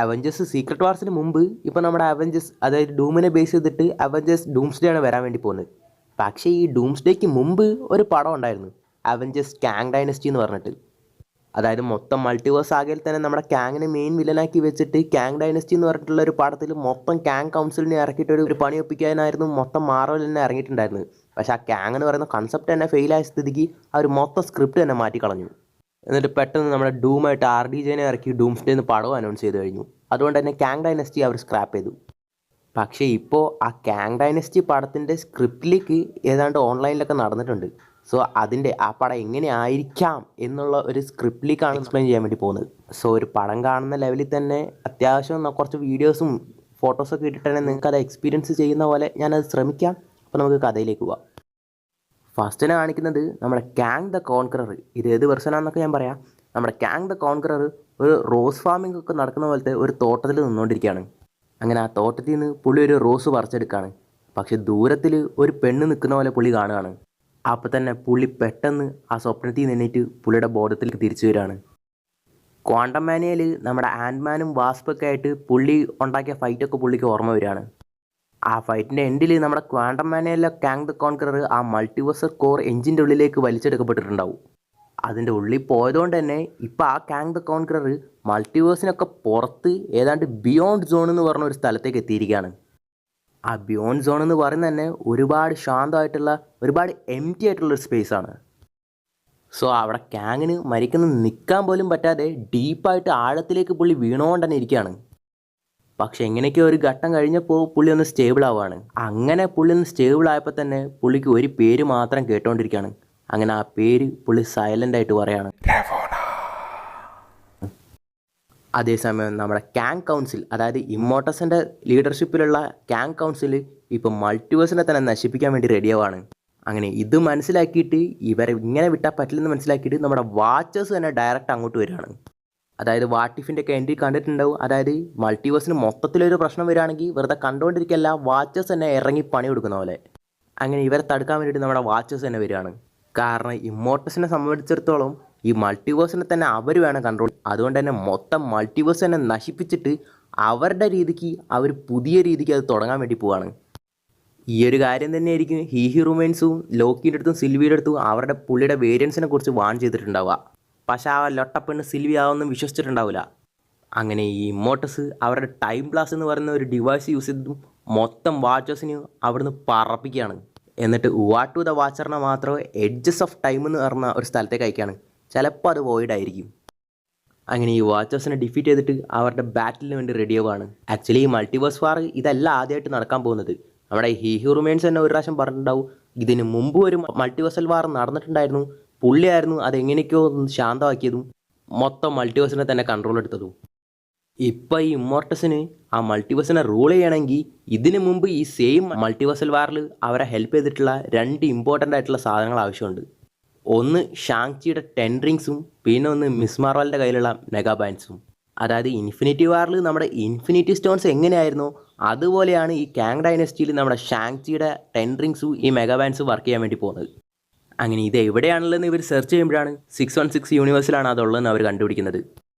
Avengers secret വാർസിന് മുമ്പ് ഇപ്പോൾ നമ്മുടെ അവഞ്ചേഴ്സ് അതായത് ഡൂമിനെ ബേസ് ചെയ്തിട്ട് അവഞ്ചേഴ്സ് ഡൂംസ്ഡേ ആണ് വരാൻ വേണ്ടി പോകുന്നത്. പക്ഷേ ഈ ഡൂംസ്ഡേക്ക് മുമ്പ് ഒരു പടം ഉണ്ടായിരുന്നു, അവഞ്ചേഴ്സ് കാങ് ഡൈനസ്റ്റി എന്ന് പറഞ്ഞിട്ട്. അതായത് മൊത്തം മൾട്ടിവേഴ്സ് ആകെയിൽ തന്നെ നമ്മുടെ കാങ്ങിനെ മെയിൻ വില്ലനാക്കി വെച്ചിട്ട് കാങ് ഡൈനസ്റ്റി എന്ന് പറഞ്ഞിട്ടുള്ള ഒരു പടത്തിൽ മൊത്തം കാങ് കൗൺസിലിനെ ഇറക്കിയിട്ട് ഒരു പണി ഒപ്പിക്കാനായിരുന്നു മൊത്തം മാർവൽ തന്നെ ഇറങ്ങിയിട്ടുണ്ടായിരുന്നത്. പക്ഷേ ആ കാങ് എന്ന് പറയുന്ന കൺസെപ്റ്റ് തന്നെ ഫെയിലായ സ്ഥിതിക്ക് ആ ഒരു മൊത്തം സ്ക്രിപ്റ്റ് തന്നെ മാറ്റിക്കളഞ്ഞു. എന്നിട്ട് പെട്ടെന്ന് നമ്മുടെ ഡൂമായിട്ട് RDJനെ ഇറക്കി ഡൂംസ്ഡേ എന്ന് പടവും അനൗൺസ് ചെയ്ത് കഴിഞ്ഞു. അതുകൊണ്ട് തന്നെ കാങ് ഡൈനസ്റ്റി അവർ സ്ക്രാപ്പ് ചെയ്തു. പക്ഷേ ഇപ്പോൾ ആ കാങ് ഡൈനസ്റ്റി പടത്തിൻ്റെ സ്ക്രിപ്റ്റിലേക്ക് ഏതാണ്ട് ഓൺലൈനിലൊക്കെ നടന്നിട്ടുണ്ട്. സോ അതിൻ്റെ ആ പടം എങ്ങനെ ആയിരിക്കാം എന്നുള്ള ഒരു സ്ക്രിപ്റ്റിലേക്കാണ് എക്സ്പ്ലെയിൻ ചെയ്യാൻ വേണ്ടി പോകുന്നത്. സോ ഒരു പടം കാണുന്ന ലെവലിൽ തന്നെ അത്യാവശ്യം കുറച്ച് വീഡിയോസും ഫോട്ടോസൊക്കെ ഇട്ടിട്ട് തന്നെ നിങ്ങൾക്ക് അത് എക്സ്പീരിയൻസ് ചെയ്യുന്ന പോലെ ഞാനത് ശ്രമിക്കാം. അപ്പോൾ നമുക്ക് കഥയിലേക്ക് പോവാം. ഫസ്റ്റിനെ കാണിക്കുന്നത് നമ്മുടെ കാങ് ദ കോൺക്രർ. ഇത് ഏത് വെർഷനാണെന്നൊക്കെ ഞാൻ പറയാം. നമ്മുടെ കാങ് ദ കോൺക്രർ ഒരു റോസ് ഫാമിംഗ് ഒക്കെ നടക്കുന്ന പോലത്തെ ഒരു തോട്ടത്തിൽ നിന്നുകൊണ്ടിരിക്കുകയാണ്. അങ്ങനെ ആ തോട്ടത്തിൽ നിന്ന് പുള്ളി ഒരു റോസ് പറിച്ചെടുക്കുകയാണ്. പക്ഷെ ദൂരത്തിൽ ഒരു പെണ്ണ് നിൽക്കുന്ന പോലെ പുള്ളി കാണുകയാണ്. അപ്പോൾ തന്നെ പുള്ളി പെട്ടെന്ന് ആ സ്വപ്നത്തിൽ നിന്നിട്ട് പുള്ളിയുടെ ബോധത്തിലേക്ക് തിരിച്ചു വരികയാണ്. ക്വാണ്ടം മാനിയയിൽ നമ്മുടെ ആൻഡ്മാനും വാസ്പൊക്കെ ആയിട്ട് പുള്ളി ഉണ്ടാക്കിയ ഫൈറ്റൊക്കെ പുള്ളിക്ക് ഓർമ്മ വരികയാണ്. ആ ഫൈറ്റിൻ്റെ എൻഡിൽ നമ്മുടെ ക്വാണ്ടം മാനിയയിലെ കാങ് ദ കോൺക്രർ ആ മൾട്ടിവേഴ്സ് കോർ എഞ്ചിൻ്റെ ഉള്ളിലേക്ക് വലിച്ചെടുക്കപ്പെട്ടിട്ടുണ്ടാവും. അതിൻ്റെ ഉള്ളിൽ പോയതുകൊണ്ട് തന്നെ ഇപ്പോൾ ആ കാങ് ദ കോൺക്രർ മൾട്ടിവേഴ്സിനൊക്കെ പുറത്ത് ഏതാണ്ട് ബിയോണ്ട് സോൺ എന്ന് പറഞ്ഞ ഒരു സ്ഥലത്തേക്ക് എത്തിയിരിക്കുകയാണ്. ആ ബിയോണ്ട് സോൺ എന്ന് പറയുന്നത് തന്നെ ഒരുപാട് ശാന്തമായിട്ടുള്ള ഒരുപാട് എംറ്റി ആയിട്ടുള്ളൊരു സ്പേസാണ്. സോ അവിടെ കാങ്ങിന് മരിക്കുന്ന നിൽക്കാൻ പോലും പറ്റാതെ ഡീപ്പായിട്ട് ആഴത്തിലേക്ക് പുള്ളി വീണുകൊണ്ട് തന്നെ ഇരിക്കുകയാണ്. പക്ഷെ എങ്ങനെയൊക്കെയോ ഒരു ഘട്ടം കഴിഞ്ഞപ്പോൾ പുള്ളി ഒന്ന് സ്റ്റേബിൾ ആവുകയാണ്. അങ്ങനെ പുള്ളി ഒന്ന് സ്റ്റേബിൾ ആയപ്പോൾ തന്നെ പുള്ളിക്ക് ഒരു പേര് മാത്രം കേട്ടോണ്ടിരിക്കുകയാണ്. അങ്ങനെ ആ പേര് പുള്ളി സൈലൻ്റ് ആയിട്ട് പറയാണ്. അതേസമയം നമ്മുടെ കാങ് കൗൺസിൽ, അതായത് ഇമ്മോർട്ടസിൻ്റെ ലീഡർഷിപ്പിലുള്ള കാങ് കൗൺസിൽ ഇപ്പോൾ മൾട്ടിവേഴ്സിനെ തന്നെ നശിപ്പിക്കാൻ വേണ്ടി റെഡിയാവാണ്. അങ്ങനെ ഇത് മനസ്സിലാക്കിയിട്ട് ഇവരെ ഇങ്ങനെ വിട്ടാൽ പറ്റില്ലെന്ന് മനസ്സിലാക്കിയിട്ട് നമ്മുടെ വാച്ചേഴ്സ് തന്നെ ഡയറക്റ്റ് അങ്ങോട്ട് വരികയാണ്. അതായത് വാട്ടിഫിൻ്റെ ഒക്കെ എൻട്രി കണ്ടിട്ടുണ്ടാവും. അതായത് മൾട്ടിവേഴ്സിന് മൊത്തത്തിലൊരു പ്രശ്നം വരികയാണെങ്കിൽ വെറുതെ കണ്ടുകൊണ്ടിരിക്കുകയല്ല, വാച്ചേഴ്സ് തന്നെ ഇറങ്ങി പണി കൊടുക്കുന്ന പോലെ. അങ്ങനെ ഇവരെ തടുക്കാൻ വേണ്ടിയിട്ട് നമ്മുടെ വാച്ചേഴ്സ് തന്നെ വരികയാണ്. കാരണം ഇമ്മോർട്ടസിനെ സംബന്ധിച്ചിടത്തോളം ഈ മൾട്ടിവേഴ്സിനെ തന്നെ അവർ വേണം കൺട്രോൾ. അതുകൊണ്ട് തന്നെ മൊത്തം മൾട്ടിവേഴ്സ് തന്നെ നശിപ്പിച്ചിട്ട് അവരുടെ രീതിക്ക് അവർ പുതിയ രീതിക്ക് അത് തുടങ്ങാൻ വേണ്ടി പോവാണ്. ഈ ഒരു കാര്യം തന്നെയായിരിക്കും ഹീറോമൈൻസും ലോക്കിയുടെ അടുത്തും സിൽവിയുടെ അടുത്തും അവരുടെ പുള്ളിയുടെ വേരിയൻസിനെ കുറിച്ച് വാൺ ചെയ്തിട്ടുണ്ടാവുക. പക്ഷേ ആ ലൊട്ടപ്പെണ്ണ് സിൽവി ആവൊന്നും വിശ്വസിച്ചിട്ടുണ്ടാവില്ല. അങ്ങനെ ഈ ഇമ്മോർട്ടസ് അവരുടെ ടൈം ഗ്ലാസ് എന്ന് പറയുന്ന ഒരു ഡിവൈസ് യൂസ് ചെയ്തിട്ടും മൊത്തം വാച്ചേഴ്സിന് അവിടുന്ന് പറപ്പിക്കുകയാണ്. എന്നിട്ട് വാട്ട് ടു ദ വാച്ചറിനെ മാത്രം എഡ്ജസ് ഓഫ് ടൈം എന്ന് പറഞ്ഞ ഒരു സ്ഥലത്തേക്ക് അയക്കുകയാണ്. ചിലപ്പോൾ അത് വോയിഡ് ആയിരിക്കും. അങ്ങനെ ഈ വാച്ചേഴ്സിനെ ഡിഫീറ്റ് ചെയ്തിട്ട് അവരുടെ ബാറ്റിലിന് വേണ്ടി റെഡി ആവുകയാണ്. ആക്ച്വലി ഈ മൾട്ടിവേഴ്സ് വാർ ഇതല്ല ആദ്യമായിട്ട് നടക്കാൻ പോകുന്നത്. നമ്മുടെ ഹ്യൂമൻസ് തന്നെ ഒരു പ്രാവശ്യം പറഞ്ഞിട്ടുണ്ടാവും, ഇതിന് മുമ്പ് ഒരു മൾട്ടിവേഴ്സൽ വാർ നടന്നിട്ടുണ്ടായിരുന്നു. പുള്ളിയായിരുന്നു അതെങ്ങനെയൊക്കെയോ ശാന്തമാക്കിയതും മൊത്തം മൾട്ടിവേഴ്സിനെ തന്നെ കൺട്രോൾ എടുത്തതും. ഇപ്പം ഈ ഇമ്മോർട്ടസിന് ആ മൾട്ടിവേഴ്സിനെ റൂൾ ചെയ്യണമെങ്കിൽ ഇതിനു മുമ്പ് ഈ സെയിം മൾട്ടിവേഴ്സൽ വാറിൽ അവരെ ഹെൽപ്പ് ചെയ്തിട്ടുള്ള 2 ഇമ്പോർട്ടൻ്റ് ആയിട്ടുള്ള സാധനങ്ങൾ ആവശ്യമുണ്ട്. ഒന്ന് ഷാങ്ചിയുടെ 10 റിങ്സും പിന്നെ ഒന്ന് മിസ് മാർവലിൻ്റെ കയ്യിലുള്ള മെഗാ ബാൻഡ്സും. അതായത് ഇൻഫിനിറ്റി വാറിൽ നമ്മുടെ ഇൻഫിനിറ്റി സ്റ്റോൺസ് എങ്ങനെയായിരുന്നോ അതുപോലെയാണ് ഈ കാങ് ഡൈനസ്റ്റിയിൽ നമ്മുടെ ഷാങ്ചിയുടെ 10 റിങ്സും ഈ മെഗാ ബാൻഡ്സും വർക്ക് ചെയ്യാൻ വേണ്ടി പോകുന്നത്. അങ്ങനെ ഇത് എവിടെയാണുള്ളതെന്ന് ഇവർ സെർച്ച് ചെയ്യുമ്പോഴാണ് 616 യൂണിവേഴ്സിലാണ് അതുള്ളതെന്ന് അവർ കണ്ടുപിടിക്കുന്നത്.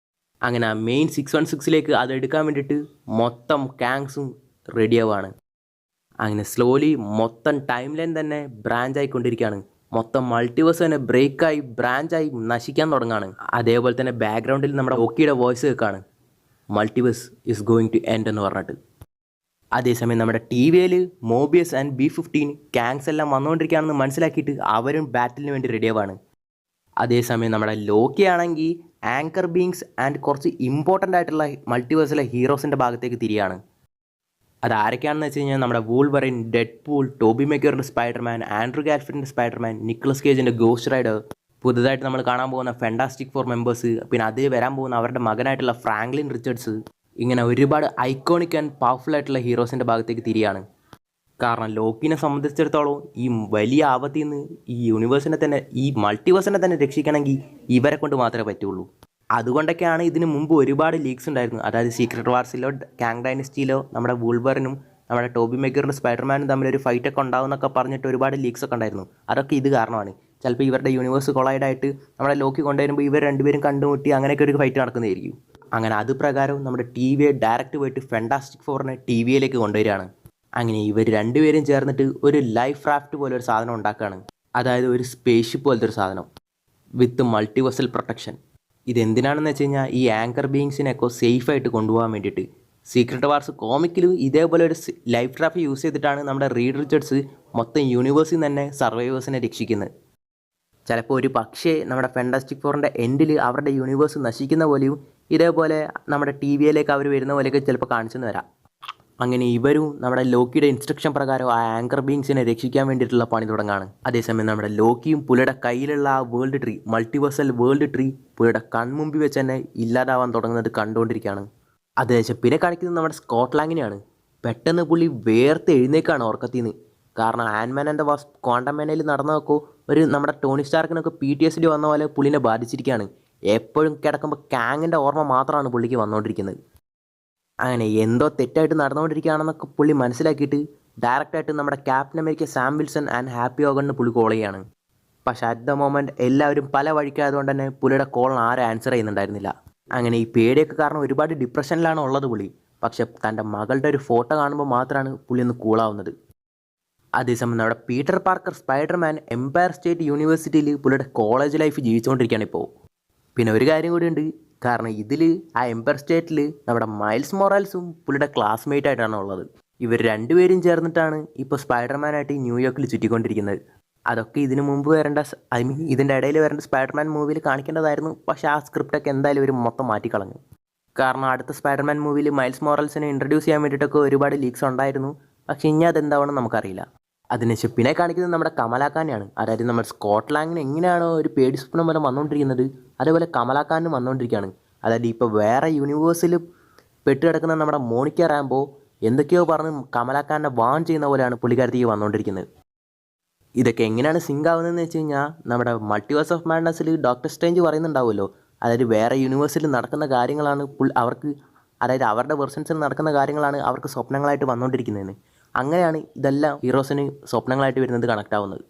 അങ്ങനെ ആ മെയിൻ 616ലേക്ക് അത് എടുക്കാൻ വേണ്ടിയിട്ട് മൊത്തം കാങ്സും റെഡിയാവുകയാണ്. അങ്ങനെ സ്ലോലി മൊത്തം ടൈം ലൈൻ തന്നെ ബ്രാഞ്ച് ആയിക്കൊണ്ടിരിക്കുകയാണ്. മൊത്തം മൾട്ടിവേഴ്സ് തന്നെ ബ്രേക്കായി ബ്രാഞ്ചായി നശിക്കാൻ തുടങ്ങുകയാണ്. അതേപോലെ തന്നെ ബാക്ക്ഗ്രൗണ്ടിൽ നമ്മുടെ ഓക്കിയുടെ വോയിസ് കേൾക്കുകയാണ്, multiverse is going to end എന്ന് പറഞ്ഞിട്ട്. അതേസമയം നമ്മുടെ TV-യിൽ മോബിയസ് ആൻഡ് B-15 കാങ്സ് എല്ലാം വന്നുകൊണ്ടിരിക്കുകയാണെന്ന് മനസ്സിലാക്കിയിട്ട് അവരും ബാറ്റിലിന് വേണ്ടി റെഡിയാവാണ്. അതേസമയം നമ്മുടെ ലോക്കി ആണെങ്കിൽ ആങ്കർ ബീങ്സ് ആൻഡ് കുറച്ച് ഇമ്പോർട്ടൻ്റ് ആയിട്ടുള്ള മൾട്ടിവേഴ്സിലെ ഹീറോസിൻ്റെ ഭാഗത്തേക്ക് തിരിയാണ്. അതാരൊക്കെയാണെന്ന് വെച്ച് കഴിഞ്ഞാൽ നമ്മുടെ വൂൾവറിൻ, ഡെഡ്പൂൾ, ടോബി മെഗ്വയറിൻ്റെ സ്പൈഡർമാൻ, ആൻഡ്രൂ ഗാർഫീൽഡിൻ്റെ സ്പൈഡർമാൻ, നിക്കോളസ് കേജിൻ്റെ ഗോസ്റ്റ് റൈഡർ, പുതുതായിട്ട് നമ്മൾ കാണാൻ പോകുന്ന ഫാന്റാസ്റ്റിക് ഫോർ മെമ്പേഴ്സ്, പിന്നെ അതിൽ വരാൻ പോകുന്ന അവരുടെ മകനായിട്ടുള്ള ഫ്രാങ്ക്ലിൻ റിച്ചർഡ്സ്. ഇങ്ങനെ ഒരുപാട് ഐക്കോണിക് ആൻഡ് പവർഫുൾ ആയിട്ടുള്ള ഹീറോസിൻ്റെ ഭാഗത്തേക്ക് തിരിയാണ്. കാരണം ലോക്കിനെ സംബന്ധിച്ചിടത്തോളം ഈ വലിയ ആപത്തിൽ നിന്ന് ഈ യൂണിവേഴ്സിനെ തന്നെ ഈ മൾട്ടിവേഴ്സിനെ തന്നെ രക്ഷിക്കണമെങ്കിൽ ഇവരെ കൊണ്ട് മാത്രമേ പറ്റുള്ളൂ. അതുകൊണ്ടൊക്കെയാണ് ഇതിന് മുമ്പ് ഒരുപാട് ലീക്സ് ഉണ്ടായിരുന്നു. അതായത് സീക്രട്ട് വാർസിലോ കാങ് ഡൈനസ്റ്റിയിലോ നമ്മുടെ വൂൾവറിനും നമ്മുടെ ടോബി മെഗ്വയറിൻ്റെ സ്പൈഡർമാനും തമ്മിലൊരു ഫൈറ്റൊക്കെ ഉണ്ടാവുമെന്നൊക്കെ പറഞ്ഞിട്ട് ഒരുപാട് ലീക്സ് ഒക്കെ ഉണ്ടായിരുന്നു. അതൊക്കെ ഇത് കാരണമാണ്. ചിലപ്പോൾ ഇവരുടെ യൂണിവേഴ്സ് കൊളൈഡായിട്ട് നമ്മുടെ ലോക്കി കൊണ്ടുവരുമ്പോൾ ഇവർ രണ്ടുപേരും കണ്ടുമുട്ടി അങ്ങനെയൊക്കെ ഒരു ഫൈറ്റ് നടക്കുന്നതായിരിക്കും. അങ്ങനെ അത് പ്രകാരം നമ്മുടെ ടി വിയെ ഡയറക്റ്റ് പോയിട്ട് ഫാന്റാസ്റ്റിക് ഫോറിനെ ടി വിയിലേക്ക് കൊണ്ടുവരികയാണ്. അങ്ങനെ ഇവർ രണ്ടുപേരും ചേർന്നിട്ട് ഒരു ലൈഫ് റാഫ്റ്റ് പോലെ ഒരു സാധനം ഉണ്ടാക്കുകയാണ്. അതായത് ഒരു സ്പേസ് ഷിപ്പ് പോലത്തെ ഒരു സാധനം വിത്ത് മൾട്ടിവേഴ്സൽ പ്രൊട്ടക്ഷൻ. ഇതെന്തിനാണെന്ന് വെച്ച് കഴിഞ്ഞാൽ ഈ ആങ്കർ ബീയിങ്സിനെയൊക്കെ സേഫായിട്ട് കൊണ്ടുപോകാൻ വേണ്ടിയിട്ട്. സീക്രട്ട് വാർസ് കോമിക്കിലും ഇതേപോലെ ഒരു ലൈഫ് റാഫ്റ്റ് യൂസ് ചെയ്തിട്ടാണ് നമ്മുടെ റീഡ് റിച്ചർഡ്സ് മൊത്തം യൂണിവേഴ്സിൽ നിന്ന് തന്നെ സർവൈവേഴ്സിനെ രക്ഷിക്കുന്നത്. ചിലപ്പോൾ ഒരു പക്ഷേ നമ്മുടെ ഫാന്റാസ്റ്റിക് ഫോറിൻ്റെ എൻഡിൽ അവരുടെ യൂണിവേഴ്സ് നശിക്കുന്ന പോലെയും ഇതേപോലെ നമ്മുടെ ടി വിയിലേക്ക് അവർ വരുന്ന പോലെയൊക്കെ ചിലപ്പോൾ കാണിച്ചെന്ന് വരാം. അങ്ങനെ ഇവരും നമ്മുടെ ലോക്കിയുടെ ഇൻസ്ട്രക്ഷൻ പ്രകാരം ആ ആങ്കർ ബീയിങ്സിനെ രക്ഷിക്കാൻ വേണ്ടിയിട്ടുള്ള പണി തുടങ്ങാണ്. അതേസമയം നമ്മുടെ ലോക്കിയും പുള്ളിയുടെ കയ്യിലുള്ള ആ world tree, multiversal world tree പുള്ളിയുടെ കൺമുമ്പിൽ വെച്ച് തന്നെ ഇല്ലാതാവാൻ തുടങ്ങുന്നത് കണ്ടുകൊണ്ടിരിക്കുകയാണ്. അതേശം പിന്നെ കാണിക്കുന്നത് നമ്മുടെ സ്കോട്ട് ലാങ്ങിനെയാണ്. പെട്ടെന്ന് പുള്ളി വേർത്ത് എഴുന്നേക്കാണ് ഉറക്കത്തിൽ നിന്ന്. കാരണം ആൻഡ്മാൻ ആൻഡ് ദ വാസ്പ് ക്വാണ്ടം മാനിൽ നടന്നതൊക്കെ ഒരു നമ്മുടെ ടോണി സ്റ്റാർക്കിനൊക്കെ PTSD വന്ന പോലെ പുള്ളിനെ ബാധിച്ചിരിക്കുകയാണ്. എപ്പോഴും കിടക്കുമ്പോൾ കാങ്ങിൻ്റെ ഓർമ്മ മാത്രമാണ് പുള്ളിക്ക് വന്നുകൊണ്ടിരിക്കുന്നത്. അങ്ങനെ എന്തോ തെറ്റായിട്ട് നടന്നുകൊണ്ടിരിക്കുകയാണെന്നൊക്കെ പുള്ളി മനസ്സിലാക്കിയിട്ട് ഡയറക്റ്റായിട്ട് നമ്മുടെ captain America Sam Wilson and happy ഹോഗണിന് പുള്ളി കോൾ ചെയ്യാണ്. പക്ഷേ അറ്റ് ദ മൊമെൻറ്റ് എല്ലാവരും പല വഴിക്കായതുകൊണ്ട് തന്നെ പുള്ളിയുടെ കോളിന് ആരും ആൻസർ ചെയ്യുന്നുണ്ടായിരുന്നില്ല. അങ്ങനെ ഈ പേടിയൊക്കെ കാരണം ഒരുപാട് ഡിപ്രഷനിലാണ് ഉള്ളത് പുള്ളി. പക്ഷെ തൻ്റെ മകളുടെ ഒരു ഫോട്ടോ കാണുമ്പോൾ മാത്രമാണ് പുള്ളി ഒന്ന് കൂളാവുന്നത്. അതേസമയം നമ്മുടെ Peter Parker Spiderman Empire State യൂണിവേഴ്സിറ്റിയിൽ പുള്ളിയുടെ കോളേജ് ലൈഫ് ജീവിച്ചുകൊണ്ടിരിക്കുകയാണ് ഇപ്പോൾ. പിന്നെ ഒരു കാര്യം കൂടിയുണ്ട്. കാരണം ഇതിൽ ആ എംപയർ സ്റ്റേറ്റിൽ നമ്മുടെ മൈൽസ് മൊറാൽസും പുള്ളിയുടെ ക്ലാസ്മേറ്റ് ആയിട്ടാണ് ഉള്ളത്. ഇവർ രണ്ടുപേരും ചേർന്നിട്ടാണ് ഇപ്പോൾ സ്പൈഡർമാനായിട്ട് ന്യൂയോർക്കിൽ ചുറ്റിക്കൊണ്ടിരിക്കുന്നത്. അതൊക്കെ ഇതിനു മുമ്പ് വരേണ്ട ഇതിൻ്റെ ഇടയിൽ വരേണ്ട സ്പൈഡർമാൻ മൂവിയിൽ കാണിക്കേണ്ടതായിരുന്നു. പക്ഷേ ആ സ്ക്രിപ്റ്റൊക്കെ എന്തായാലും ഇവർ മൊത്തം മാറ്റിക്കളഞ്ഞു. കാരണം അടുത്ത സ്പൈഡർമാൻ മൂവിയിൽ മൈൽസ് മൊറാൽസിനെ ഇൻട്രൊഡ്യൂസ് ചെയ്യാൻ വേണ്ടിയിട്ടൊക്കെ ഒരുപാട് ലീക്സ് ഉണ്ടായിരുന്നു. പക്ഷേ ഇനി അതെന്താവണമെന്ന് നമുക്കറിയില്ല. അതിനുശേഷം പിന്നെ കാണിക്കുന്നത് നമ്മുടെ കമലാഖാനെയാണ്. അതായത് നമ്മുടെ സ്കോട്ട്ലാൻഡിന് എങ്ങനെയാണോ ഒരു പേടി സ്വപ്നം പോലെ വന്നുകൊണ്ടിരിക്കുന്നത്, അതേപോലെ കമലാഖാനും വന്നുകൊണ്ടിരിക്കുകയാണ്. അതായത് ഇപ്പോൾ വേറെ യൂണിവേഴ്സിൽ പെട്ടുകിടക്കുന്ന നമ്മുടെ മോണിക്ക റാംബോ എന്തൊക്കെയോ പറഞ്ഞ് കമലാഖാനെ വാൺ ചെയ്യുന്ന പോലെയാണ് പുള്ളിക്കാരത്തേക്ക് വന്നുകൊണ്ടിരിക്കുന്നത്. ഇതൊക്കെ എങ്ങനെയാണ് സിങ്ക് ആവുന്നതെന്ന് വെച്ച് കഴിഞ്ഞാൽ നമ്മുടെ മൾട്ടിവേഴ്സ് ഓഫ് മാഡ്നസ്സിൽ ഡോക്ടർ സ്ട്രേഞ്ച് പറയുന്നുണ്ടാവുമല്ലോ, അതായത് വേറെ യൂണിവേഴ്സിൽ നടക്കുന്ന കാര്യങ്ങളാണ് അവർക്ക്, അതായത് അവരുടെ വെർഷൻസിൽ നടക്കുന്ന കാര്യങ്ങളാണ് അവർക്ക് സ്വപ്നങ്ങളായിട്ട് വന്നുകൊണ്ടിരിക്കുന്നതെന്ന്. അങ്ങനെയാണ് ഇതെല്ലാം ഹീറോസിന് സ്വപ്നങ്ങളായിട്ട് വരുന്നത് കണക്റ്റ് ആവുന്നത്.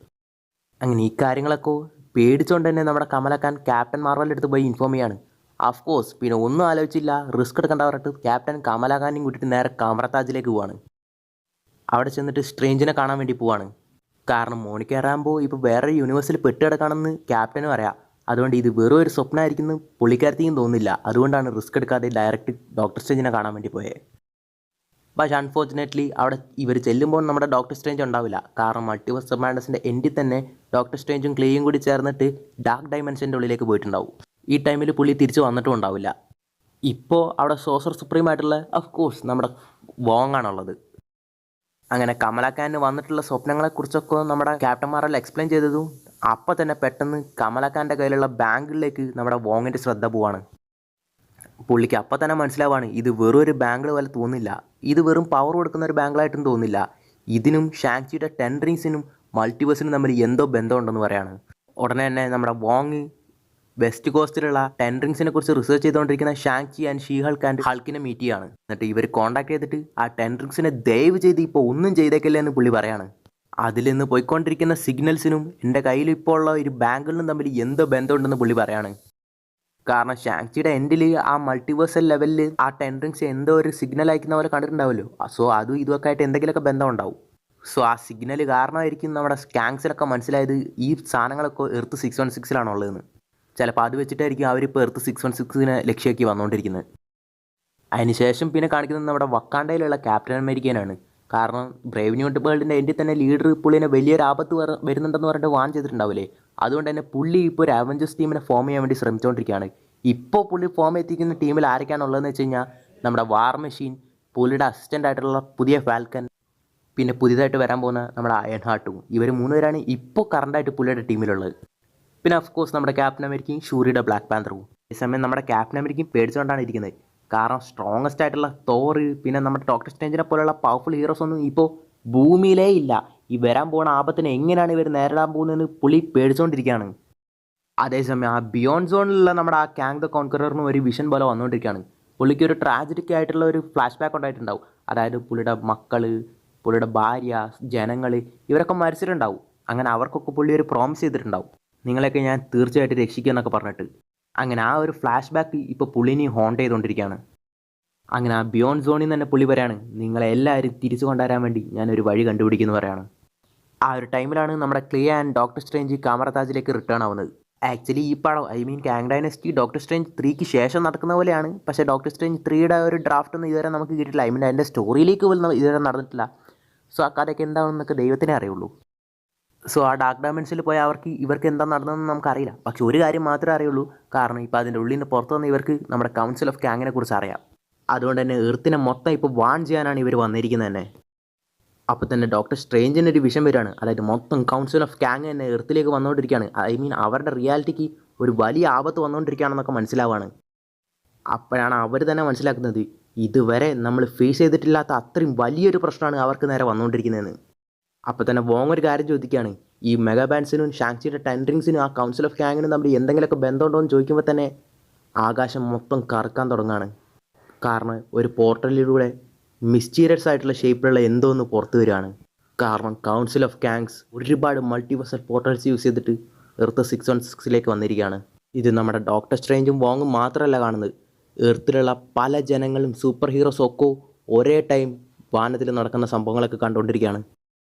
അങ്ങനെ ഈ കാര്യങ്ങളൊക്കെ പേടിച്ചുകൊണ്ട് തന്നെ നമ്മുടെ കമലാഖാൻ ക്യാപ്റ്റൻ മാർവലിൻ്റെ അടുത്ത് പോയി ഇൻഫോം ചെയ്യാണ്. ഓഫ്കോഴ്സ് പിന്നെ ഒന്നും ആലോചിച്ചില്ല, റിസ്ക് എടുക്കേണ്ട പറഞ്ഞിട്ട് ക്യാപ്റ്റൻ കമലാഖാനെയും കൂട്ടിയിട്ട് നേരെ കാമറത്താജിലേക്ക് പോവാണ്. അവിടെ ചെന്നിട്ട് സ്ട്രേഞ്ചിനെ കാണാൻ വേണ്ടി പോവാണ്. കാരണം മോണിക്ക റാംബോ ഇപ്പോൾ വേറൊരു യൂണിവേഴ്സിൽ പെട്ടുകിടക്കണമെന്ന് ക്യാപ്റ്റനും അറിയാം. അതുകൊണ്ട് ഇത് വെറും ഒരു സ്വപ്നമായിരിക്കുന്നു പുള്ളിക്കാരത്തേക്കും തോന്നുന്നില്ല. അതുകൊണ്ടാണ് റിസ്ക് എടുക്കാതെ ഡയറക്റ്റ് ഡോക്ടർ സ്ട്രേഞ്ചിനെ കാണാൻ വേണ്ടി പോയത്. പക്ഷേ അൺഫോർച്ചുനേറ്റ്ലി അവിടെ ഇവർ ചെല്ലുമ്പോൾ നമ്മുടെ ഡോക്ടർ സ്ട്രേഞ്ച് ഉണ്ടാവില്ല. കാരണം മൾട്ടിവേഴ്സ് ഓഫ് മാഡ്നസിൻ്റെ എൻഡിൽ തന്നെ ഡോക്ടർ സ്ട്രേഞ്ചും ക്ലേയും കൂടി ചേർന്നിട്ട് ഡാർക്ക് ഡൈമെൻഷൻ്റെ ഉള്ളിലേക്ക് പോയിട്ടുണ്ടാവും. ഈ ടൈമിൽ പുള്ളി തിരിച്ച് വന്നിട്ടും ഉണ്ടാവില്ല. ഇപ്പോൾ അവിടെ സോസർ സുപ്രീം ആയിട്ടുള്ള ഓഫ്കോഴ്സ് നമ്മുടെ വോങ് ആണുള്ളത്. അങ്ങനെ കമലാഖാന് വന്നിട്ടുള്ള സ്വപ്നങ്ങളെക്കുറിച്ചൊക്കെ നമ്മുടെ ക്യാപ്റ്റൻ മാർവൽ എക്സ്പ്ലെയിൻ ചെയ്തതും അപ്പം തന്നെ പെട്ടെന്ന് കമലാഖാൻ്റെ കയ്യിലുള്ള ബാങ്കിളിലേക്ക് നമ്മുടെ വോങ്ങിൻ്റെ ശ്രദ്ധ പോവാണ്. പുള്ളിക്ക് അപ്പം തന്നെ മനസ്സിലാവാണ് ഇത് വെറും ഒരു ബാങ്കിൾ പോലെ തോന്നില്ല, ഇത് വെറും പവർ കൊടുക്കുന്ന ഒരു ബാങ്കിളായിട്ടും തോന്നില്ല, ഇതിനും ഷാങ്ചിയുടെ 10 റിങ്സിനും മൾട്ടിവേഴ്സിനും തമ്മിൽ എന്തോ ബന്ധമുണ്ടെന്ന് പറയാണ്. ഉടനെ തന്നെ നമ്മുടെ വോങ് വെസ്റ്റ് കോസ്റ്റിലുള്ള 10 റിങ്സിനെ കുറിച്ച് റിസർച്ച് ചെയ്തുകൊണ്ടിരിക്കുന്ന Shang Chi and She Hulk and ഹൾക്കിനെ മീറ്റ് ചെയ്യാണ്. എന്നിട്ട് ഇവർ കോൺടാക്ട് ചെയ്തിട്ട് ആ 10 റിങ്സിനെ ദയവ് ചെയ്ത് ഇപ്പോൾ ഒന്നും ചെയ്തേക്കില്ല എന്ന് പുള്ളി പറയാണ്. അതിൽ നിന്ന് പോയിക്കൊണ്ടിരിക്കുന്ന സിഗ്നൽസിനും എൻ്റെ കയ്യിൽ ഇപ്പോൾ ഉള്ള ഒരു ബാങ്കിളിനും തമ്മിൽ എന്തോ ബന്ധമുണ്ടെന്ന് പുള്ളി പറയാണ്. കാരണം ഷാങ്ചിയുടെ എൻഡിൽ ആ മൾട്ടിവേഴ്സൽ ലെവലിൽ ആ 10 റിങ്സ് എന്തോ ഒരു സിഗ്നൽ അയക്കുന്ന പോലെ കണ്ടിട്ടുണ്ടാവുമല്ലോ. സോ അതും ഇതൊക്കെ ആയിട്ട് എന്തെങ്കിലുമൊക്കെ ബന്ധം ഉണ്ടാവും. സോ ആ സിഗ്നൽ കാരണമായിരിക്കും നമ്മുടെ സ്കാങ്സിലൊക്കെ മനസ്സിലായത് ഈ സാധനങ്ങളൊക്കെ എർത്ത് 616-ലാണുള്ളതെന്ന്. ചിലപ്പോൾ അത് വെച്ചിട്ടായിരിക്കും അവരിപ്പോൾ എർത്ത് 616-നെ ലക്ഷ്യമാക്കി വന്നുകൊണ്ടിരിക്കുന്നത്. അതിനുശേഷം പിന്നെ കാണിക്കുന്നത് നമ്മുടെ വക്കാണ്ടയിലുള്ള ക്യാപ്റ്റൻ അമേരിക്കനാണ്. കാരണം ബ്രേവ് ന്യൂ വേൾഡിൻ്റെ എൻഡിൽ തന്നെ ലീഡർ പുള്ളിനെ വലിയൊരു ആപത്ത് വരുന്നുണ്ടെന്ന് പറഞ്ഞിട്ട് വാൺ ചെയ്തിട്ടുണ്ടാവില്ലേ. അതുകൊണ്ട് തന്നെ പുള്ളി ഇപ്പോൾ ഒരു അവഞ്ചേഴ്സ് ടീമിനെ ഫോം ചെയ്യാൻ വേണ്ടി ശ്രമിച്ചുകൊണ്ടിരിക്കുകയാണ്. ഇപ്പോൾ പുള്ളി ഫോം എത്തിക്കുന്ന ടീമിൽ ആരൊക്കെയാണുള്ളതെന്ന് വെച്ച് കഴിഞ്ഞാൽ നമ്മുടെ വാർ മെഷീൻ, പുള്ളിയുടെ അസിസ്റ്റൻ്റ് ആയിട്ടുള്ള പുതിയ ഫാൽക്കൻ, പിന്നെ പുതിയതായിട്ട് വരാൻ പോകുന്ന നമ്മുടെ അയൺ ഹാർട്ടും. ഇവർ 3 പേരാണ് ഇപ്പോൾ കറണ്ടായിട്ട് പുള്ളിയുടെ ടീമിലുള്ളത്. പിന്നെ ഓഫ്കോഴ്സ് നമ്മുടെ ക്യാപ്റ്റൻ അമേരിക്കയും ഷൂറിയുടെ ബ്ലാക്ക് പാന്തറും. ഈ സമയം നമ്മുടെ ക്യാപ്റ്റൻ അമേരിക്കയും പേടിച്ചുകൊണ്ടാണ് ഇരിക്കുന്നത്. കാരണം സ്ട്രോങ്ങസ്റ്റ് ആയിട്ടുള്ള തോർ, പിന്നെ നമ്മുടെ ഡോക്ടർ സ്ട്രേഞ്ചിനെ പോലുള്ള പവർഫുൾ ഹീറോസ് ഒന്നും ഇപ്പോൾ ഭൂമിയിലേ ഇല്ല. ഈ വരാൻ പോകുന്ന ആപത്തിനെ എങ്ങനെയാണ് ഇവർ നേരിടാൻ പോകുന്നതെന്ന് പുള്ളി പേടിച്ചുകൊണ്ടിരിക്കുകയാണ്. അതേസമയം ആ ബിയോണ്ട് സോണിലുള്ള നമ്മുടെ ആ കാങ് ദ കോൺക്വററിന് ഒരു വിഷൻ പോലെ വന്നുകൊണ്ടിരിക്കുകയാണ്. പുള്ളിക്ക് ഒരു ട്രാജഡിക് ആയിട്ടുള്ള ഒരു ഫ്ലാഷ് ബാക്ക് ഉണ്ടായിട്ടുണ്ടാവും. അതായത് പുള്ളിയുടെ മക്കൾ, പുള്ളിയുടെ ഭാര്യ, ജനങ്ങൾ ഇവരൊക്കെ മരിച്ചിട്ടുണ്ടാവും. അങ്ങനെ അവർക്കൊക്കെ പുള്ളി ഒരു പ്രോമിസ് ചെയ്തിട്ടുണ്ടാവും. നിങ്ങളെയൊക്കെ ഞാൻ തീർച്ചയായിട്ടും രക്ഷിക്കുമെന്നൊക്കെ പറഞ്ഞിട്ട്. അങ്ങനെ ആ ഒരു ഫ്ലാഷ് ബാക്ക് ഇപ്പോൾ പുള്ളിനെയും ഹോണ്ട് ചെയ്തുകൊണ്ടിരിക്കുകയാണ്. അങ്ങനെ ആ ബിയോണ്ട് സോണിൽ നിന്ന് തന്നെ പുള്ളി പറയാണ്, നിങ്ങളെല്ലാവരും തിരിച്ചു കൊണ്ടുവരാൻ വേണ്ടി ഞാനൊരു വഴി കണ്ടുപിടിക്കുന്നു പറയാണ്. ആ ഒരു ടൈമിലാണ് നമ്മുടെ ക്ലിയ ആൻഡ് ഡോക്ടർ സ്ട്രേഞ്ച് കാമറതാജിലേക്ക് റിട്ടേൺ ആവുന്നത്. ആക്ച്വലി ഈ പടം കാങ് ഡൈനസ്റ്റി ഡോക്ടർ സ്ട്രേഞ്ച് 3ക്ക് ശേഷം നടക്കുന്ന പോലെയാണ്. പക്ഷേ ഡോക്ടർ സ്ട്രേഞ്ച് 3യുടെ ഒരു ഡ്രാഫ്റ്റ് ഒന്നും ഇതുവരെ നമുക്ക് കിട്ടിയിട്ടില്ല. അതിൻ്റെ സ്റ്റോറിയിലേക്ക് പോലും ഇതുവരെ നടന്നിട്ടില്ല. സോ ആ കഥയൊക്കെ എന്താണെന്നൊക്കെ ദൈവത്തിനെ അറിയുള്ളൂ. സോ ആ ഡാർക്ക് ഡയമെൻഷനിൽ പോയ ഇവർക്ക് എന്താ നടന്നതെന്ന് നമുക്കറിയില്ല. പക്ഷെ ഒരു കാര്യം മാത്രമേ അറിയുള്ളൂ, കാരണം ഇപ്പോൾ അതിൻ്റെ ഉള്ളിൽ നിന്ന് പുറത്തു വന്ന ഇവർക്ക് നമ്മുടെ കൗൺസിൽ ഓഫ് കാങ്ങിനെ കുറിച്ച് അറിയാം. അതുകൊണ്ട് തന്നെ എർത്തിനെ മൊത്തം ഇപ്പോൾ വാൺ ചെയ്യാനാണ് ഇവർ വന്നിരിക്കുന്നത് തന്നെ. അപ്പോൾ തന്നെ ഡോക്ടർ സ്ട്രേഞ്ചിൻ്റെ ഒരു വിഷം വരികയാണ്. അതായത് മൊത്തം കൗൺസിൽ ഓഫ് കാങ് തന്നെ എർത്തിലേക്ക് വന്നുകൊണ്ടിരിക്കുകയാണ്. അവരുടെ റിയാലിറ്റിക്ക് ഒരു വലിയ ആപത്ത് വന്നുകൊണ്ടിരിക്കുകയാണെന്നൊക്കെ മനസ്സിലാവുകയാണ്. അപ്പോഴാണ് അവർ തന്നെ മനസ്സിലാക്കുന്നത്, ഇതുവരെ നമ്മൾ ഫേസ് ചെയ്തിട്ടില്ലാത്ത അത്രയും വലിയൊരു പ്രശ്നമാണ് അവർക്ക് നേരെ വന്നുകൊണ്ടിരിക്കുന്നതെന്ന്. അപ്പോൾ തന്നെ വോങ് ഒരു കാര്യം ചോദിക്കുകയാണ്, ഈ മെഗാബാൻസിനും ഷാങ്ചിയുടെ ടെൻഡറിങ്സിനും ആ കൗൺസിൽ ഓഫ് കാങ്ങിനും തമ്മിൽ എന്തെങ്കിലുമൊക്കെ ബന്ധമുണ്ടോ എന്ന് ചോദിക്കുമ്പോൾ തന്നെ ആകാശം മൊത്തം കറക്കാൻ തുടങ്ങുകയാണ്. കാരണം ഒരു പോർട്ടലിലൂടെ മിസ്റ്റീരിയസ് ആയിട്ടുള്ള ഷേപ്പിലുള്ള എന്തോ ഒന്ന് പുറത്തു വരികയാണ്. കാരണം കൗൺസിൽ ഓഫ് കാങ്സ് ഒരുപാട് മൾട്ടിവേഴ്സൽ പോർട്ടൽസ് യൂസ് ചെയ്തിട്ട് എർത്ത് 616 വന്നിരിക്കുകയാണ്. ഇത് നമ്മുടെ ഡോക്ടർ സ്ട്രേഞ്ചും വോങ്ങും മാത്രമല്ല കാണുന്നത്, എർത്തിലുള്ള പല ജനങ്ങളും സൂപ്പർ ഹീറോസും ഒക്കെ ഒരേ ടൈം വാനത്തിൽ നടക്കുന്ന സംഭവങ്ങളൊക്കെ കണ്ടുകൊണ്ടിരിക്കുകയാണ്.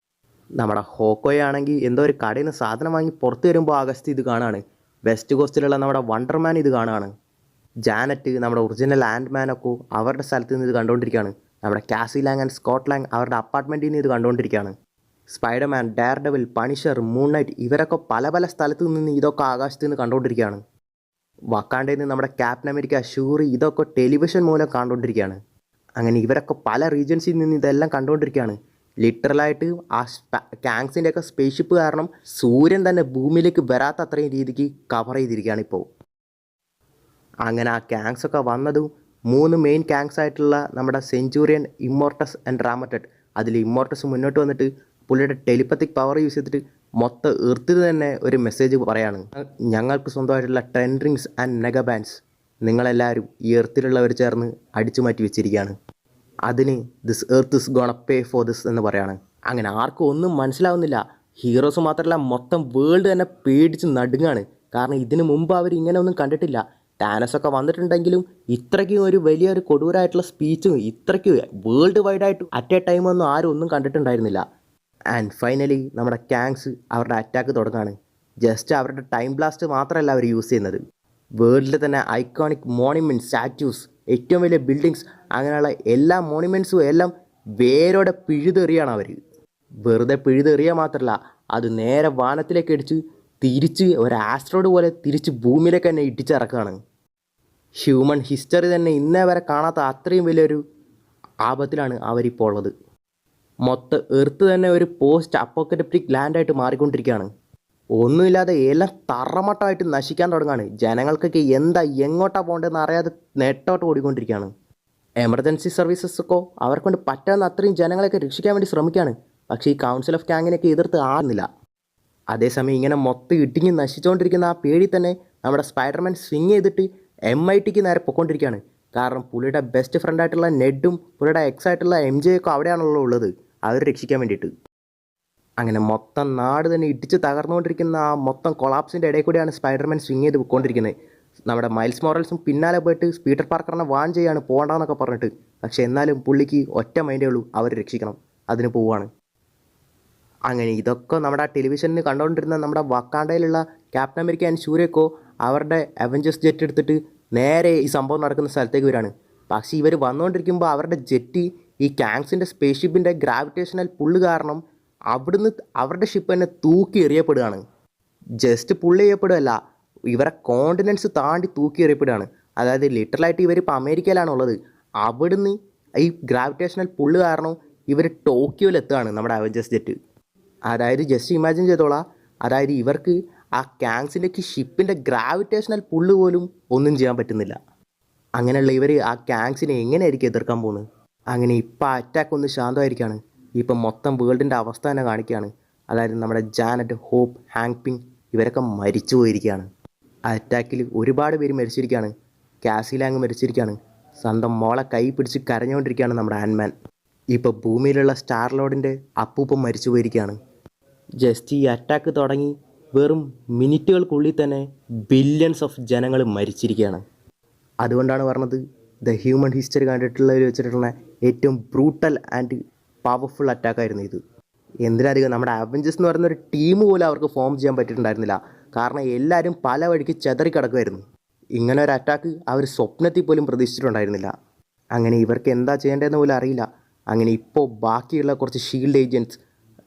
നമ്മുടെ ഹോക്കോയാണെങ്കിൽ എന്തോ ഒരു കടയിൽ നിന്ന് സാധനം വാങ്ങി പുറത്ത് വരുമ്പോൾ ആകാശത്ത് ഇത് കാണുകയാണ്. വെസ്റ്റ് കോസ്റ്റിലുള്ള നമ്മുടെ വണ്ടർമാൻ ഇത് കാണുകയാണ്. ജാനറ്റ്, നമ്മുടെ ഒറിജിനൽ ആൻഡ്മാനൊക്കെ അവരുടെ സ്ഥലത്ത് നിന്ന് ഇത് കണ്ടുകൊണ്ടിരിക്കുകയാണ്. നമ്മുടെ Cassie Lang and Scott Lang അവരുടെ അപ്പാർട്ട്മെൻറ്റിൽ നിന്ന് ഇത് കണ്ടുകൊണ്ടിരിക്കുകയാണ്. Spiderman, Daredevil, Punisher, Moon Knight ഇവരൊക്കെ പല പല സ്ഥലത്ത് നിന്ന് ഇതൊക്കെ ആകാശത്ത് നിന്ന് കണ്ടുകൊണ്ടിരിക്കുകയാണ്. വക്കാണ്ടയിൽ നിന്ന് നമ്മുടെ ക്യാപ്റ്റൻ അമേരിക്ക, ഷൂറി ഇതൊക്കെ ടെലിവിഷൻ മൂലം കണ്ടുകൊണ്ടിരിക്കുകയാണ്. അങ്ങനെ ഇവരൊക്കെ പല റീജൻസിൽ നിന്ന് ഇതെല്ലാം കണ്ടുകൊണ്ടിരിക്കുകയാണ്. ലിറ്ററലായിട്ട് ആ കാങ്സിൻ്റെയൊക്കെ സ്പേസ്ഷിപ്പ് കാരണം സൂര്യൻ തന്നെ ഭൂമിയിലേക്ക് വരാത്ത അത്രയും രീതിക്ക് കവർ ചെയ്തിരിക്കുകയാണ് ഇപ്പോൾ. അങ്ങനെ ആ കാങ്സൊക്കെ വന്നതും 3 മെയിൻ കാങ്സ് ആയിട്ടുള്ള നമ്മുടെ സെഞ്ചൂറിയൻ, ഇമ്മോർട്ടസ് ആൻഡ് റാമറ്റഡ്. അതിൽ ഇമ്മോർട്ടസ് മുന്നോട്ട് വന്നിട്ട് പുള്ളിയുടെ ടെലിപ്പത്തിക് പവർ യൂസ് ചെയ്തിട്ട് മൊത്തം എർത്തിൽ തന്നെ ഒരു മെസ്സേജ് പറയാണ്, ഞങ്ങൾക്ക് സ്വന്തമായിട്ടുള്ള ടെൻഡറിങ്സ് ആൻഡ് മെഗാബാൻസ് നിങ്ങളെല്ലാവരും ഈ എർത്തിലുള്ളവർ ചേർന്ന് അടിച്ചു മാറ്റി വെച്ചിരിക്കുകയാണ്. അതിന് this earth is gonna pay for this എന്ന് പറയാണ്. അങ്ങനെ ആർക്കും ഒന്നും മനസ്സിലാവുന്നില്ല. ഹീറോസ് മാത്രമല്ല, മൊത്തം വേൾഡ് തന്നെ പേടിച്ച് നടുങ്ങാണ്. കാരണം ഇതിനു മുമ്പ് അവർ ഇങ്ങനെ ഒന്നും കണ്ടിട്ടില്ല. ടാനസൊക്കെ വന്നിട്ടുണ്ടെങ്കിലും ഇത്രയ്ക്കും ഒരു വലിയൊരു കൊടൂരായിട്ടുള്ള സ്പീച്ചും ഇത്രയ്ക്കും വേൾഡ് വൈഡായിട്ട് അറ്റ് എ ടൈം ഒന്നും ആരും ഒന്നും കണ്ടിട്ടുണ്ടായിരുന്നില്ല. ആൻഡ് ഫൈനലി നമ്മുടെ കാങ്സ് അവരുടെ അറ്റാക്ക് തുടങ്ങുകയാണ്. ജസ്റ്റ് അവരുടെ ടൈം ബ്ലാസ്റ്റ് മാത്രമല്ല അവർ യൂസ് ചെയ്യുന്നത്, വേൾഡിൽ തന്നെ ഐക്കോണിക് മോണിമെൻറ്റ്സ്, സ്റ്റാറ്റ്യൂസ്, ഏറ്റവും വലിയ ബിൽഡിങ്സ്, അങ്ങനെയുള്ള എല്ലാ മോണിമെൻറ്റ്സും എല്ലാം വേരോടെ പിഴുതെറിയാണ് അവർ. വെറുതെ പിഴുതെറിയുക മാത്രമല്ല, അത് നേരെ വാനത്തിലേക്ക് അടിച്ച് തിരിച്ച് ഒരു ആസ്ട്രോയിഡ് പോലെ തിരിച്ച് ഭൂമിയിലേക്ക് തന്നെ ഇടിച്ചിറക്കുകയാണ്. ഹ്യൂമൻ ഹിസ്റ്ററി തന്നെ ഇന്നേ വരെ കാണാത്ത അത്രയും വലിയൊരു ആപത്തിലാണ് അവരിപ്പോൾ ഉള്ളത്. മൊത്തം എർത്ത് തന്നെ ഒരു പോസ്റ്റ് അപ്പോക്കലിപ്റ്റിക് ലാൻഡായിട്ട് മാറിക്കൊണ്ടിരിക്കുകയാണ്. ഒന്നുമില്ലാതെ എല്ലാം തറമട്ടമായിട്ട് നശിക്കാൻ തുടങ്ങുകയാണ്. ജനങ്ങൾക്കൊക്കെ എങ്ങോട്ടാണ് പോകേണ്ടതെന്ന് അറിയാതെ നെട്ടോട്ട് ഓടിക്കൊണ്ടിരിക്കുകയാണ്. എമർജൻസി സർവീസസൊക്കെ അവർക്കൊണ്ട് പറ്റാവുന്ന അത്രയും ജനങ്ങളെയൊക്കെ രക്ഷിക്കാൻ വേണ്ടി ശ്രമിക്കുകയാണ്. പക്ഷേ ഈ കൗൺസിൽ ഓഫ് കാങ്ങിനെയൊക്കെ എതിർത്ത് ആകുന്നില്ല. അതേസമയം ഇങ്ങനെ മൊത്തം ഇടിഞ്ഞ് നശിച്ചുകൊണ്ടിരിക്കുന്ന ആ പേടി തന്നെ നമ്മുടെ സ്പൈഡർമാൻ സ്വിങ് ചെയ്തിട്ട് MITക്ക് നേരെ പൊയ്ക്കൊണ്ടിരിക്കുകയാണ്. കാരണം പുള്ളിയുടെ ബെസ്റ്റ് ഫ്രണ്ടായിട്ടുള്ള നെഡും പുള്ളിയുടെ എക്സായിട്ടുള്ള MJ ഒക്കെ അവിടെയാണല്ലോ ഉള്ളത്, അവർ രക്ഷിക്കാൻ വേണ്ടിയിട്ട്. അങ്ങനെ മൊത്തം നാട് തന്നെ ഇടിച്ച് തകർന്നുകൊണ്ടിരിക്കുന്ന ആ മൊത്തം കൊളാപ്സിൻ്റെ ഇടയിൽ കൂടിയാണ് സ്പൈഡർമാൻ സ്വിങ് ചെയ്ത് പോയിക്കൊണ്ടിരിക്കുന്നത്. നമ്മുടെ മൈൽസ് മോറൽസും പിന്നാലെ പോയിട്ട് പീറ്റർ പാർക്കറിനെ വാൺ ചെയ്യാണ് പോകണ്ടെന്നൊക്കെ പറഞ്ഞിട്ട്. പക്ഷേ എന്നാലും പുള്ളിക്ക് ഒറ്റ മൈൻഡേ ഉള്ളൂ, അവർ രക്ഷിക്കണം, അതിന് പോവുകയാണ്. അങ്ങനെ ഇതൊക്കെ നമ്മുടെ ടെലിവിഷനിൽ കണ്ടുകൊണ്ടിരുന്ന നമ്മുടെ വക്കാണ്ടയിലുള്ള ക്യാപ്റ്റൻ അമേരിക്ക ആൻഡ് ഷൂറിയൊക്കെ അവരുടെ അവഞ്ചേഴ്സ് ജെറ്റ് എടുത്തിട്ട് നേരെ ഈ സംഭവം നടക്കുന്ന സ്ഥലത്തേക്ക് വരികയാണ്. പക്ഷേ ഇവർ വന്നുകൊണ്ടിരിക്കുമ്പോൾ അവരുടെ ജെറ്റ് ഈ കാങ്സിൻ്റെ സ്പേസ്ഷിപ്പിൻ്റെ ഗ്രാവിറ്റേഷണൽ പുള്ള് കാരണം അവിടുന്ന് അവരുടെ ഷിപ്പ് തന്നെ തൂക്കി എറിയപ്പെടുകയാണ്. ജസ്റ്റ് പുള്ള് ചെയ്യപ്പെടുകയല്ല, ഇവരെ കോണ്ടിനെൻറ്റ്സ് താണ്ടി തൂക്കി എറിയപ്പെടുകയാണ്. അതായത് ലിറ്ററലായിട്ട് ഇവരിപ്പോൾ അമേരിക്കയിലാണുള്ളത്. അവിടുന്ന് ഈ ഗ്രാവിറ്റേഷണൽ പുള്ള് കാരണം ഇവർ ടോക്കിയോയിലെത്തുകയാണ് നമ്മുടെ അവഞ്ചേഴ്സ് ജെറ്റ്. അതായത് ജസ്റ്റ് ഇമാജിൻ ചെയ്തോളാം, അതായത് ഇവർക്ക് ആ കാങ്സിലേക്ക് ഷിപ്പിൻ്റെ ഗ്രാവിറ്റേഷണൽ പുള്ള് പോലും ഒന്നും ചെയ്യാൻ പറ്റുന്നില്ല. അങ്ങനെയുള്ള ഇവർ ആ കാങ്സിനെ എങ്ങനെയായിരിക്കും എതിർക്കാൻ പോകുന്നത്? അങ്ങനെ ഇപ്പം അറ്റാക്ക് ഒന്ന് ശാന്തമായിരിക്കുകയാണ്. ഇപ്പം മൊത്തം വേൾഡിൻ്റെ അവസ്ഥ തന്നെ കാണിക്കുകയാണ്. അതായത് നമ്മുടെ ജാനറ്റ്, ഹോപ്പ്, ഹാങ് പിങ് ഇവരൊക്കെ മരിച്ചു പോയിരിക്കുകയാണ്. ആ അറ്റാക്കിൽ ഒരുപാട് പേര് മരിച്ചിരിക്കുകയാണ്. കാസി ലാങ് മരിച്ചിരിക്കുകയാണ്. സ്വന്തം മോളെ കൈ പിടിച്ച് കരഞ്ഞുകൊണ്ടിരിക്കുകയാണ് നമ്മുടെ ആൻഡ്മാൻ. ഇപ്പോൾ ഭൂമിയിലുള്ള സ്റ്റാർ ലോഡിൻ്റെ അപ്പൂപ്പം മരിച്ചു പോയിരിക്കുകയാണ്. ജസ്റ്റ് ഈ അറ്റാക്ക് തുടങ്ങി വെറും മിനിറ്റുകൾക്കുള്ളിൽ തന്നെ ബില്യൺസ് ഓഫ് ജനങ്ങൾ മരിച്ചിരിക്കുകയാണ്. അതുകൊണ്ടാണ് പറഞ്ഞത് ദ ഹ്യൂമൻ ഹിസ്റ്ററി കണ്ടിട്ടുള്ളതിൽ വെച്ചിട്ടുള്ള ഏറ്റവും ബ്രൂട്ടൽ ആൻഡ് പവർഫുൾ അറ്റാക്കായിരുന്നു ഇത്. എന്തിനധികം നമ്മുടെ അവഞ്ചേഴ്സ് എന്ന് പറയുന്ന ഒരു ടീം പോലും അവർക്ക് ഫോം ചെയ്യാൻ പറ്റിയിട്ടുണ്ടായിരുന്നില്ല. കാരണം എല്ലാവരും പല വഴിക്ക് ചെതറിക്കിടക്കുമായിരുന്നു. ഇങ്ങനെ ഒരു അറ്റാക്ക് അവർ സ്വപ്നത്തിൽ പോലും പ്രതീക്ഷിച്ചിട്ടുണ്ടായിരുന്നില്ല. അങ്ങനെ ഇവർക്ക് എന്താ ചെയ്യേണ്ടതെന്ന് പോലും അറിയില്ല. അങ്ങനെ ഇപ്പോൾ ബാക്കിയുള്ള കുറച്ച് ഷീൽഡ് ഏജൻറ്റ്സ്,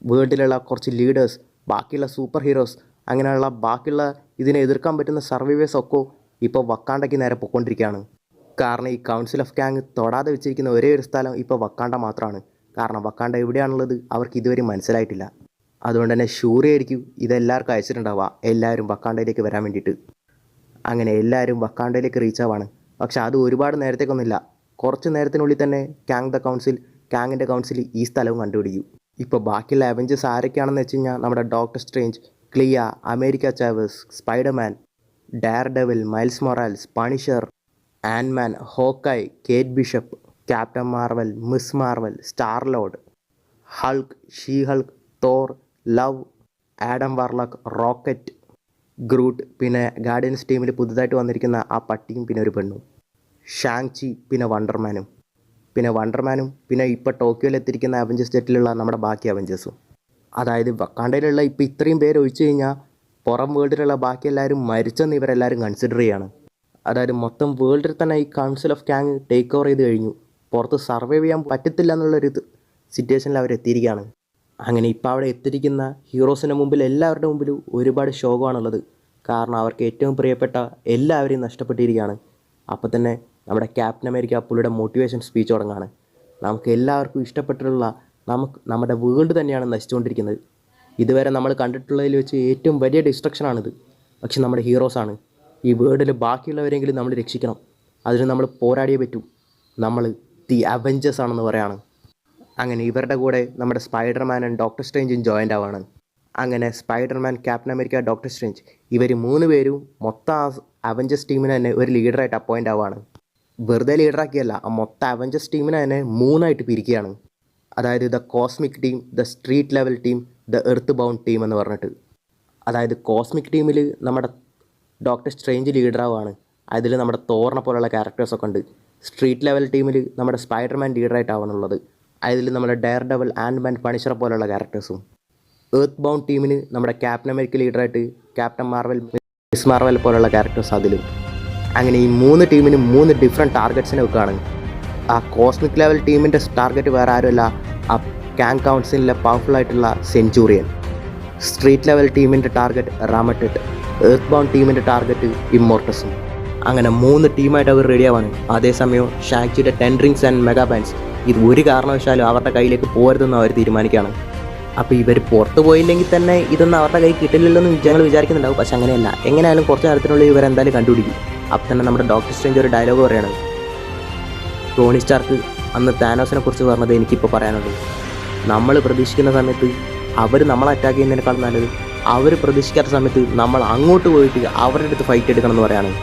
വേൾഡിലുള്ള കുറച്ച് ലീഡേഴ്സ്, ബാക്കിയുള്ള സൂപ്പർ ഹീറോസ്, അങ്ങനെയുള്ള ബാക്കിയുള്ള ഇതിനെ എതിർക്കാൻ പറ്റുന്ന സർവൈവേഴ്സൊക്കെ ഇപ്പോൾ വക്കാണ്ടയ്ക്ക് നേരെ പൊയ്ക്കൊണ്ടിരിക്കുകയാണ്. കാരണം ഈ കൗൺസിൽ ഓഫ് കാങ് തൊടാതെ വെച്ചിരിക്കുന്ന ഒരേ ഒരു സ്ഥലം ഇപ്പോൾ വക്കാണ്ട മാത്രമാണ്. കാരണം വക്കാണ്ട എവിടെയാണുള്ളത് അവർക്ക് ഇതുവരെ മനസ്സിലായിട്ടില്ല. അതുകൊണ്ട് തന്നെ ഷൂറിയായിരിക്കും ഇതെല്ലാവർക്കും അയച്ചിട്ടുണ്ടാവുക, എല്ലാവരും വക്കാണ്ടയിലേക്ക് വരാൻ വേണ്ടിയിട്ട്. അങ്ങനെ എല്ലാവരും വക്കാണ്ടയിലേക്ക് റീച്ച് ആവാണ്. പക്ഷെ അത് ഒരുപാട് നേരത്തേക്കൊന്നുമില്ല. കുറച്ച് നേരത്തിനുള്ളിൽ തന്നെ കാങ്ങിൻ്റെ കൗൺസിൽ ഈ സ്ഥലവും കണ്ടുപിടിക്കും. ഇപ്പോൾ ബാക്കിയുള്ള അവഞ്ചേഴ്സ് ആരൊക്കെയാണെന്ന് വെച്ച് കഴിഞ്ഞാൽ നമ്മുടെ doctor strange, KLIA, America ചാവേഴ്സ്, Spiderman, dare devil, miles Morales, punisher, ആൻമാൻ, ഹോക്കായ്, Kate bishop, captain Marvel, Ms Marvel, star Lord, Hulk, she Hulk, Thor, love, Adam വാർലോക്ക്, rocket, Groot, പിന്നെ ഗാർഡിയൻസ് ടീമിൽ പുതുതായിട്ട് വന്നിരിക്കുന്ന ആ പട്ടിയും പിന്നെ ഒരു പെണ്ണും, ഷാങ് ചി, പിന്നെ വണ്ടർമാനും പിന്നെ ഇപ്പോൾ ടോക്കിയോയിൽ എത്തിയിരിക്കുന്ന അവഞ്ചേഴ്സ് ജെറ്റിലുള്ള നമ്മുടെ ബാക്കി അവഞ്ചേഴ്സും. അതായത് വക്കാണ്ടയിലുള്ള ഇപ്പോൾ ഇത്രയും പേര് ഒഴിച്ചു കഴിഞ്ഞാൽ പുറം വേൾഡിലുള്ള ബാക്കി എല്ലാവരും മരിച്ചെന്ന് ഇവരെല്ലാവരും കൺസിഡർ ചെയ്യാണ്. അതായത് മൊത്തം വേൾഡിൽ തന്നെ ഈ council of Kang take over ചെയ്ത് കഴിഞ്ഞു. പുറത്ത് സർവൈവ് ചെയ്യാൻ പറ്റത്തില്ല എന്നുള്ളൊരു സിറ്റുവേഷനിൽ അവർ എത്തിയിരിക്കുകയാണ്. അങ്ങനെ ഇപ്പോൾ അവിടെ എത്തിയിരിക്കുന്ന ഹീറോസിൻ്റെ മുമ്പിൽ എല്ലാവരുടെ മുമ്പിലും ഒരുപാട് ശോകമാണുള്ളത്. കാരണം അവർക്ക് ഏറ്റവും പ്രിയപ്പെട്ട എല്ലാവരെയും നഷ്ടപ്പെട്ടിരിക്കുകയാണ്. അപ്പോൾ തന്നെ നമ്മുടെ ക്യാപ്റ്റൻ അമേരിക്ക പുള്ളിയുടെ മോട്ടിവേഷൻ സ്പീച്ച് തുടങ്ങുകയാണ്. നമുക്ക് എല്ലാവർക്കും ഇഷ്ടപ്പെട്ടിട്ടുള്ള നമ്മുടെ വേൾഡ് തന്നെയാണ് നശിച്ചുകൊണ്ടിരിക്കുന്നത്. ഇതുവരെ നമ്മൾ കണ്ടിട്ടുള്ളതിൽ വെച്ച് ഏറ്റവും വലിയ ഡിസ്ട്രക്ഷനാണിത്. പക്ഷെ നമ്മുടെ ഹീറോസാണ്. ഈ വേൾഡിൽ ബാക്കിയുള്ളവരെങ്കിലും നമ്മൾ രക്ഷിക്കണം. അതിന് നമ്മൾ പോരാടിയേ പറ്റൂ. നമ്മൾ ദി അവഞ്ചേഴ്സ് ആണെന്ന് പറയാണ്. അങ്ങനെ ഇവരുടെ കൂടെ നമ്മുടെ സ്പൈഡർമാനും ഡോക്ടർ സ്ട്രേഞ്ചും ജോയിൻ്റ് ആവാണ്. അങ്ങനെ Spiderman, captain America, doctor strange ഇവർ 3 പേരും മൊത്തം അവഞ്ചേഴ്സ് ടീമിന് തന്നെ ഒരു ലീഡറായിട്ട് അപ്പോയിൻ്റ് ആവുകയാണ്. വെറുതെ ലീഡറാക്കിയല്ല, ആ മൊത്തം അവഞ്ചേഴ്സ് ടീമിനെ തന്നെ 3ആയിട്ട് പിരിക്കുകയാണ്. അതായത് the cosmic team, the street level team, the earth bound team എന്ന് പറഞ്ഞിട്ട്. അതായത് കോസ്മിക് ടീമിൽ നമ്മുടെ ഡോക്ടർ സ്ട്രേഞ്ച് ലീഡറാവുകയാണ്. അതിൽ നമ്മുടെ തോറിനെ പോലുള്ള ക്യാരക്ടേഴ്സൊക്കെ ഉണ്ട്. സ്ട്രീറ്റ് ലെവൽ ടീമിൽ നമ്മുടെ സ്പൈഡർമാൻ ലീഡറായിട്ടാവാനുള്ളത്. അതിൽ നമ്മുടെ ഡെയർ ഡെവിൽ, ആൻഡ്മാൻ, പണിഷർ പോലുള്ള ക്യാരക്ടേഴ്സും. എർത്ത് ബൗണ്ട് ടീമിന് നമ്മുടെ ക്യാപ്റ്റൻ അമേരിക്ക ലീഡറായിട്ട് ക്യാപ്റ്റൻ മാർവൽ, മിസ് മാർവൽ പോലുള്ള ക്യാരക്ടേഴ്സ് അതിലും. അങ്ങനെ ഈ 3 ടീമിനും 3 ഡിഫറെൻറ്റ് ടാർഗറ്റ്സിനെ വെക്കുകയാണ്. ആ കോസ്മിക് ലെവൽ ടീമിൻ്റെ ടാർഗറ്റ് വേറെ ആരുമല്ല, ആ കാങ് കൗൺസിലിലെ പവർഫുൾ ആയിട്ടുള്ള സെഞ്ചൂറിയൻ. സ്ട്രീറ്റ് ലെവൽ ടീമിൻ്റെ ടാർഗറ്റ് റാമറ്റെട്ട്, എർത്ത് ബൗണ്ട് ടീമിൻ്റെ ടാർഗറ്റ് ഇമ്മോർട്ടസും. അങ്ങനെ 3 ടീമായിട്ട് അവർ റെഡിയാവാണ്. അതേസമയം ഷാങ്ചിയുടെ 10 റിങ്സ് ആൻഡ് മെഗാ ബാൻഡ്സ് ഇത് ഒരു കാരണവശാലും അവരുടെ കയ്യിലേക്ക് പോരുതെന്ന് അവർ തീരുമാനിക്കുകയാണ്. അപ്പോൾ ഇവർ പുറത്ത് പോയില്ലെങ്കിൽ തന്നെ ഇതൊന്നും അവരുടെ കയ്യിൽ കിട്ടില്ലല്ലോ ഞങ്ങൾ വിചാരിക്കുന്നുണ്ടാവും. പക്ഷെ അങ്ങനെയല്ല, എങ്ങനെയായാലും കുറച്ച് നേരത്തിനുള്ളിൽ ഇവരെന്തായാലും കണ്ടുപിടിക്കും. അപ്പം തന്നെ നമ്മുടെ ഡോക്ടർ സ്ട്രേഞ്ച് ഒരു ഡയലോഗ് പറയാണ്. ടോണി സ്റ്റാർക്ക് അന്ന് താനോസിനെ കുറിച്ച് പറഞ്ഞത് എനിക്കിപ്പോൾ പറയാനുള്ളൂ. നമ്മൾ പ്രതീക്ഷിക്കുന്ന സമയത്ത് അവർ നമ്മളെ അറ്റാക്ക് ചെയ്യുന്നതിനേക്കാൾ നല്ലത് അവർ പ്രതീക്ഷിക്കാത്ത സമയത്ത് നമ്മൾ അങ്ങോട്ട് പോയിട്ട് അവരുടെ അടുത്ത് ഫൈറ്റ് എടുക്കണം എന്ന് പറയാണ്.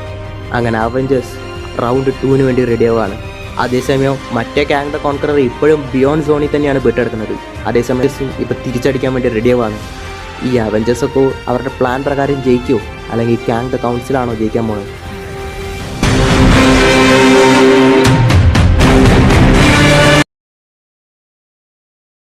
അങ്ങനെ അവഞ്ചേഴ്സ് റൗണ്ട് 2 വേണ്ടി റെഡിയാവുകയാണ്. അതേസമയം മറ്റേ കാങ് ദ കോൺക്കറർ ഇപ്പോഴും ബിയോണ്ട് സോണിൽ തന്നെയാണ് പെട്ടെടുക്കുന്നത്. അതേസമയം ഇപ്പോൾ തിരിച്ചടിക്കാൻ വേണ്ടി റെഡിയാവുകയാണ്. ഈ അവഞ്ചേഴ്സൊക്കെ അവരുടെ പ്ലാൻ പ്രകാരം ജയിക്കുമോ അല്ലെങ്കിൽ കാങ് ദ കൗൺസിലാണോ ജയിക്കാൻ പോകുന്നത്?